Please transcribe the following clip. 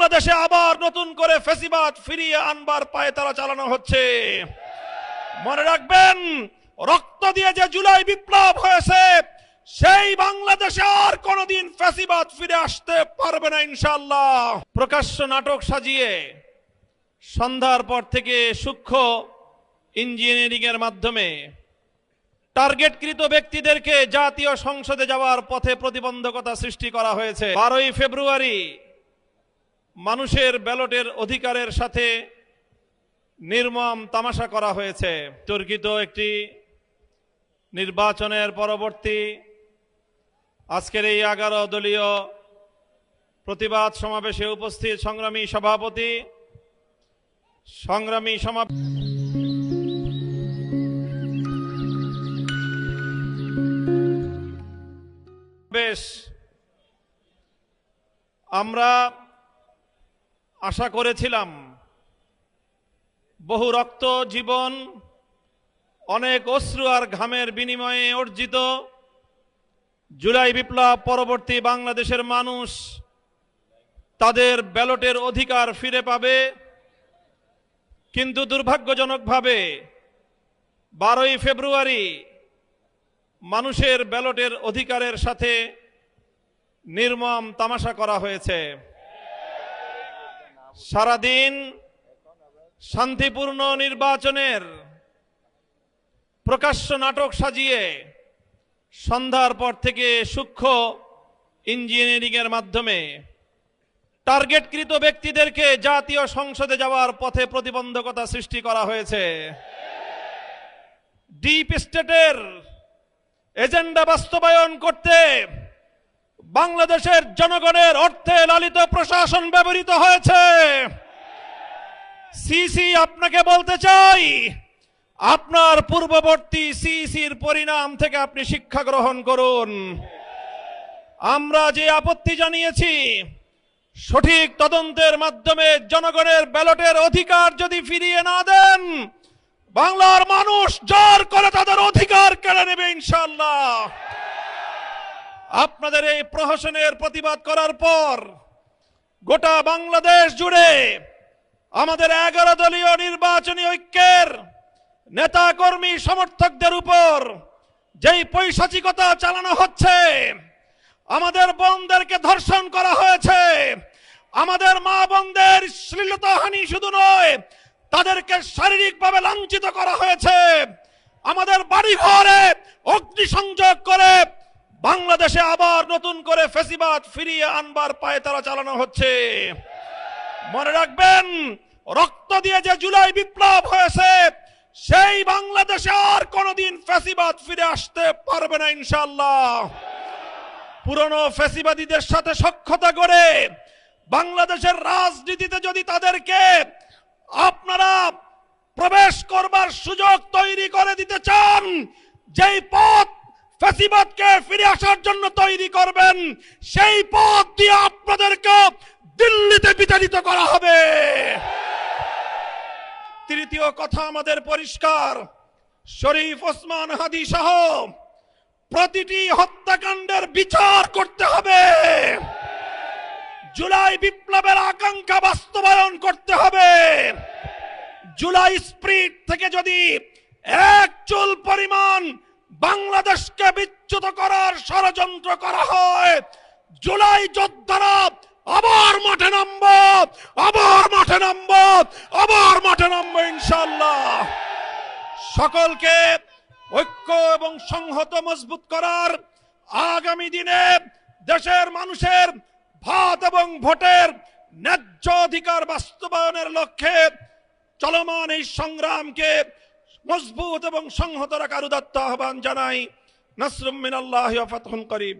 বাংলাদেশে আবার নতুন করে ফ্যাসিবাদ ফিরিয়ে আনবার পায়তারা চালানো হচ্ছে। মনে রাখবেন, রক্ত দিয়ে যে জুলাই বিপ্লব হয়েছে, সেই বাংলাদেশে আর কোনোদিন ফ্যাসিবাদ ফিরে আসতে পারবে না ইনশাআল্লাহ। প্রকাশ্য নাটক সাজিয়ে সন্ধ্যার পর থেকে সূক্ষ্ম ইঞ্জিনিয়ারিং এর মাধ্যমে টার্গেটকৃত ব্যক্তিদেরকে জাতীয় সংসদে যাওয়ার পথে প্রতিবন্ধকতা সৃষ্টি করা হয়েছে। 12ই ফেব্রুয়ারি মানুষের ব্যালটের অধিকারের সাথে নির্মম তামাশা করা হয়েছে। তর্কিত একটি নির্বাচনের পরবর্তী আজকের এই 11 দলীয় প্রতিবাদ সমাবেশে উপস্থিত সংগ্রামী সভাপতি, সংগ্রামী সমাবেশ আমরা আশা করেছিলাম বহু রক্ত, জীবন, অনেক অশ্রু আর ঘামের বিনিময়ে অর্জিত জুলাই বিপ্লব পরবর্তী বাংলাদেশের মানুষ তাদের ব্যালটের অধিকার ফিরে পাবে। কিন্তু দুর্ভাগ্যজনকভাবে 12ই ফেব্রুয়ারি মানুষের ব্যালটের অধিকারের সাথে নির্মম তামাশা করা হয়েছে। সারাদিন শান্তিপূর্ণ নির্বাচনের প্রকাশ্য নাটক সাজিয়ে সন্ধ্যার পর থেকে সূক্ষ্ম ইঞ্জিনিয়ারিং এর মাধ্যমে টার্গেটকৃত ব্যক্তিদেরকে জাতীয় সংসদে যাওয়ার পথে প্রতিবন্ধকতা সৃষ্টি করা হয়েছে। ডিপ স্টেটের এজেন্ডা বাস্তবায়ন করতে বাংলাদেশের জনগণের অর্থে লালিত প্রশাসন ব্যবহৃত হয়েছে। সিসি, আপনাকে বলতে চাই, আপনার পূর্ববর্তী সিসির পরিণাম থেকে আপনি শিক্ষা গ্রহণ করুন। আমরা যে আপত্তি জানিয়েছি, সঠিক তদন্তের মাধ্যমে জনগণের ব্যালটের অধিকার যদি ফিরিয়ে না দেন, বাংলার মানুষ জোর করে তাদের অধিকার কেড়ে নেবে ইনশাআল্লাহ। আপনাদের এই প্রহসনের প্রতিবাদ করার পর গোটা বাংলাদেশ জুড়ে আমাদের 11 দলীয় নির্বাচনী ঐক্যের নেতা কর্মী সমর্থকদের উপর যেই পৈশাচিকতা চালানো হচ্ছে, আমাদের বোনদেরকে ধর্ষণ করা হয়েছে, আমাদের মা বোনদের শ্লীলতাহানি শুধু নয়, তাদেরকে শারীরিকভাবে লাঞ্ছিত করা হয়েছে, আমাদের বাড়ি ঘরে অগ্নিসংযোগ করে বাংলাদেশে আবার নতুন করে ফ্যাসিবাদ ফিরিয়ে আনবার পায়তারা চালানো হচ্ছে। মনে রাখবেন, রক্ত দিয়ে যে জুলাই বিপ্লব হয়েছে, সেই বাংলাদেশে আর কোনোদিন ফ্যাসিবাদ ফিরে আসতে পারবে না ইনশাআল্লাহ। পুরনো ফ্যাসিবাদীদের সাথে সখ্যতা করে বাংলাদেশের রাজনীতিতে যদি তাদেরকে আপনারা প্রবেশ করবার সুযোগ তৈরি করে দিতে চান, যেই পথ ফ্যাসিবাদকে ফিরে আসার জন্য তৈরি করবেন, সেই পথ দিয়ে আপনাদেরকে দিল্লিতে বিতাড়িত করা হবে। তৃতীয় কথা আমাদের পরিষ্কার, শরীফ ওসমান হাদি সহ প্রতিটি হত্যাকাণ্ডের বিচার করতে হবে। জুলাই বিপ্লবের আকাঙ্ক্ষা বাস্তবায়ন করতে হবে। জুলাই স্পিরিট থেকে যদি এক চুল পরিমাণ বাংলাদেশকে বিচ্যুত করার ষড়যন্ত্র করা হয়, জুলাই যোদ্ধারা আবার মাঠে নামবো, আবার মাঠে নামবো, আবার মাঠে নামবো ইনশাআল্লাহ। সকলকে ঐক্য এবং সংহত মজবুত করার, আগামী দিনে দেশের মানুষের ভাত এবং ভোটের ন্যায্য অধিকার বাস্তবায়নের লক্ষ্যে চলমান এই সংগ্রামকে মজবুত এবং সংহত রাখার উদাত্ত আহ্বান জানাই। নাসরুম মিনাল্লাহি ওয়া ফাতহুন করিব।